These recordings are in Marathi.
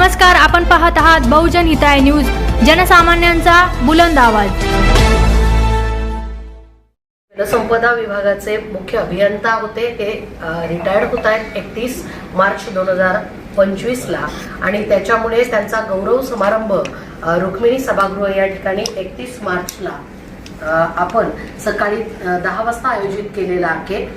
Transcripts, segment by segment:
नमस्कार, आपण पाहत आहात बहुजन हिताय न्यूज, जनसामान्यांचा बुलंद आवाज। जलसंपदा विभागाचे मुख्य अभियंता होते ते रिटायर्ड होत आहेत 31 मार्च 2025 ला आणि त्याच्यामुळे त्यांचा गौरव समारंभ रुक्मिणी सभागृह या ठिकाणी 31 मार्चला आपण सकाळी 10 वाजता आयोजित केलेला आहे।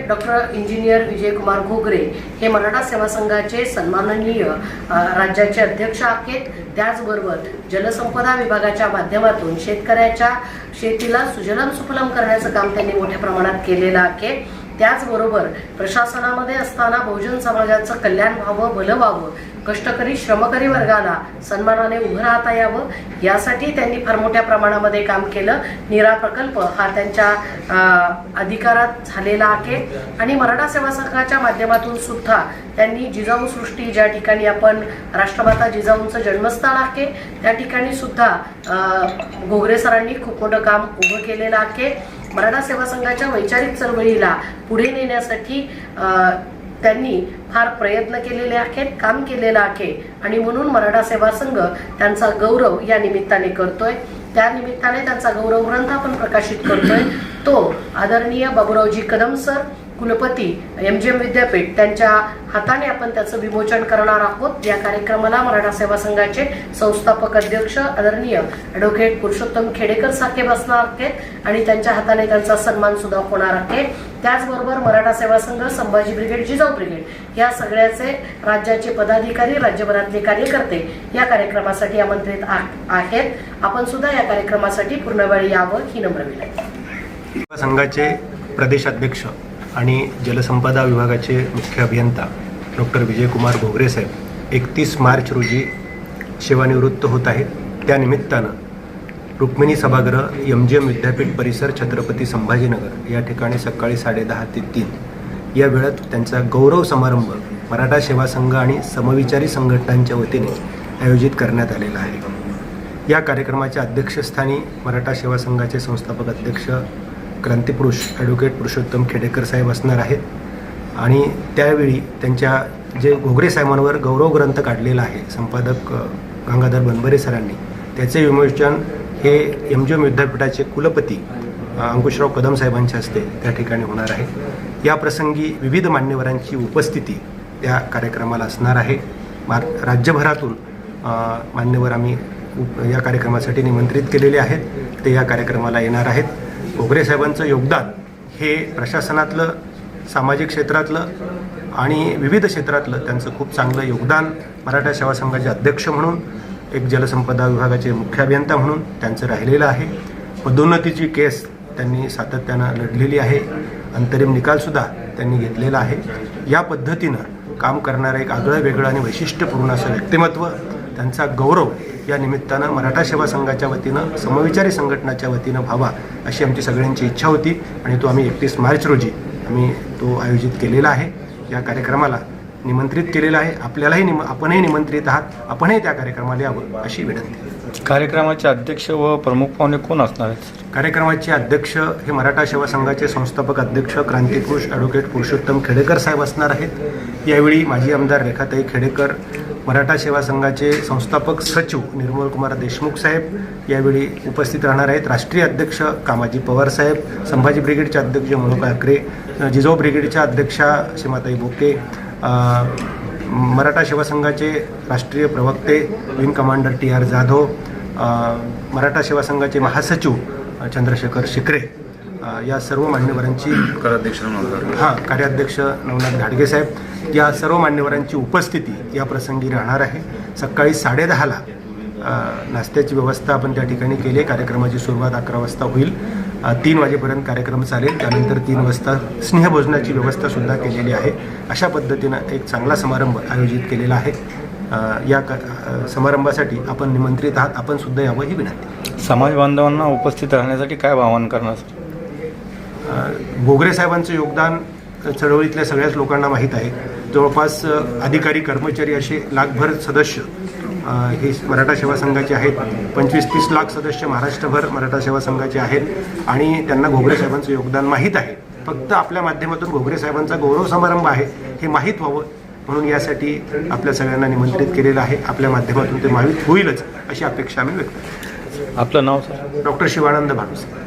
डॉक्टर इंजिनियर विजय कुमार घोगरे हे मराठा सेवा संघाचे सन्माननीय राज्याचे अध्यक्ष आहेत। त्याचबरोबर जलसंपदा विभागाच्या माध्यमातून शेतकऱ्याच्या शेतीला सुजलाम सुफलाम करण्याचं काम त्यांनी मोठ्या प्रमाणात केलेलं आहे। त्याचबरोबर प्रशासनामध्ये असताना बहुजन समाजाचं कल्याण व्हावं, भलं व्हावं, कष्टकरी श्रमकरी वर्गाला सन्मानाने उभं राहता यावं यासाठी त्यांनी फार मोठ्या प्रमाणामध्ये काम केलं। नीरा प्रकल्प हा त्यांच्या अधिकारात झालेला आहे आणि मराठा सेवा संघाच्या माध्यमातून सुद्धा त्यांनी जिजाऊ सृष्टी ज्या ठिकाणी आपण राष्ट्रमाता जिजाऊंचं जन्मस्थान आहे त्या ठिकाणी सुद्धा घोगरे सरांनी खूप मोठं काम उभं केलेलं आहे। मराठा सेवा संघाच्या वैचारिक चळवळीला पुढे नेण्यासाठी त्यांनी फार प्रयत्न केलेले आहेत, काम केलेलं आहे आणि म्हणून मराठा सेवा संघ त्यांचा गौरव या निमित्ताने करतोय। त्या निमित्ताने त्यांचा गौरव ग्रंथ आपण प्रकाशित करतोय। तो आदरणीय बाबूरावजी कदम सर कुलपती MGM विद्यापीठ त्यांच्या हाताने आपण त्याचं विमोचन करणार आहोत। या कार्यक्रमाला मराठा सेवा संघाचे संस्थापक अध्यक्ष आदरणीय ॲडव्होकेट पुरुषोत्तम खेडेकर साहेब असणार आहेत आणि त्यांच्या हाताने त्यांचा सन्मान सुद्धा होणार आहे। त्याचबरोबर मराठा सेवा संघ, संभाजी ब्रिगेड, जिजाऊ ब्रिगेड या सगळ्याचे राज्याचे पदाधिकारी, राज्यभरातले कार्यकर्ते या कार्यक्रमासाठी आमंत्रित आहेत। आपण सुद्धा या कार्यक्रमासाठी पूर्ण वेळ यावं ही नम्र विनंती। संघाचे प्रदेशाध्यक्ष आणि जलसंपदा विभागाचे मुख्य अभियंता डॉक्टर विजय कुमार घोगरे साहेब 31 मार्च रोजी सेवानिवृत्त होत आहेत। त्यानिमित्तानं रुक्मिणी सभागृह MGM विद्यापीठ परिसर छत्रपती संभाजीनगर या ठिकाणी सकाळी 10:30 ते 3 या वेळात त्यांचा गौरव समारंभ मराठा सेवा संघ आणि समविचारी संघटनांच्या वतीने आयोजित करण्यात आलेला आहे। या कार्यक्रमाच्या अध्यक्षस्थानी मराठा सेवा संघाचे संस्थापक अध्यक्ष क्रांतिपुरुष ॲडव्होकेट पुरुषोत्तम खेडेकर साहेब असणार आहेत आणि त्यावेळी त्यांच्या जे घोगरे साहेबांवर गौरव ग्रंथ काढलेला आहे संपादक गंगाधर बनबरे सरांनी, त्याचे विमोचन हे MGM विद्यापीठाचे कुलपती अंकुशराव कदम साहेबांच्या हस्ते त्या ठिकाणी होणार आहे। या प्रसंगी विविध मान्यवरांची उपस्थिती त्या कार्यक्रमाला असणार आहे। राज्यभरातून मान्यवर आम्ही या कार्यक्रमासाठी निमंत्रित केलेले आहेत, ते या कार्यक्रमाला येणार आहेत। घोगरे साहेबांचं योगदान हे प्रशासनातलं, सामाजिक क्षेत्रातलं आणि विविध क्षेत्रातलं त्यांचं खूप चांगलं योगदान, मराठा सेवा संघाचे अध्यक्ष म्हणून, एक जलसंपदा विभागाचे मुख्य अभियंता म्हणून त्यांचं राहिलेलं आहे। पदोन्नतीची केस त्यांनी सातत्यानं लढलेली आहे, अंतरिम निकालसुद्धा त्यांनी घेतलेला आहे। या पद्धतीनं काम करणारं एक आगळं वेगळं आणि वैशिष्ट्यपूर्ण असं व्यक्तिमत्व, त्यांचा गौरव या निमित्तानं मराठा सेवा संघाच्या वतीनं, समविचारी संघटनाच्या वतीनं व्हावा अशी आमची सगळ्यांची इच्छा होती आणि तो आम्ही 31 मार्च रोजी आम्ही तो आयोजित केलेला आहे। या कार्यक्रमाला निमंत्रित केलेलं आहे। आपणही निमंत्रित आहात, आपणही त्या कार्यक्रमाला यावं अशी विनंती। कार्यक्रमाचे अध्यक्ष व प्रमुख पाहुणे कोण असणार आहेत? कार्यक्रमाचे अध्यक्ष हे मराठा सेवा संघाचे संस्थापक अध्यक्ष क्रांतिपुरुष ॲडव्होकेट पुरुषोत्तम खेडेकर साहेब असणार आहेत। यावेळी माजी आमदार रेखाताई खेडेकर, मराठा सेवा संघाचे संस्थापक सचिव निर्मल कुमार देशमुख साहेब यावेळी उपस्थित राहणार आहेत। राष्ट्रीय अध्यक्ष कामाजी पवार साहेब, संभाजी ब्रिगेडचे अध्यक्ष मनोहर आकरे, जिजाऊ ब्रिगेडच्या अध्यक्षा सीमाताई बोके, मराठा सेवा संघाचे राष्ट्रीय प्रवक्ते wing commander TR Jadhav, Maratha सेवा संघाचे महासचिव चंद्रशेखर शिकरे, या सर्व मान्यवरांची कार्याध्यक्ष नवनाथ घाडगे साहेब, या सर्व मान्यवरांची उपस्थिती या प्रसंगी राहणार आहे। सकाळी 10:30ला नाश्त्याची व्यवस्था आपण त्या ठिकाणी केली आहे। कार्यक्रमाची सुरुवात 11 वाजता होईल, 3 वाजेपर्यंत कार्यक्रम चालेल, त्यानंतर 3 वाजता स्नेहभोजनाची व्यवस्था सुद्धा केलेली आहे। अशा पद्धतीनं एक चांगला समारंभ आयोजित केलेला आहे। या समारंभासाठी आपण निमंत्रित आहात, आपण सुद्धा यावं ही विनंती। समाज बांधवांना उपस्थित राहण्यासाठी काय आवाहन करणार? घोगरे साहेबांचं योगदान चळवळीतल्या सगळ्याच लोकांना माहीत आहे। जवळपास अधिकारी, कर्मचारी असे लाखभर सदस्य हे मराठा सेवा संघाचे आहेत। 25-30 लाख सदस्य महाराष्ट्रभर मराठा सेवा संघाचे आहेत आणि त्यांना घोगरे साहेबांचं योगदान माहीत आहे। फक्त आपल्या माध्यमातून घोगरे साहेबांचा गौरव समारंभ आहे हे माहीत व्हावं म्हणून यासाठी आपल्या सगळ्यांना निमंत्रित केलेलं आहे. आपल्या माध्यमातून ते माहीत होईलच अशी अपेक्षा आम्ही व्यक्त करतो. आपलं नाव सर? डॉक्टर शिवानंद भानुसे.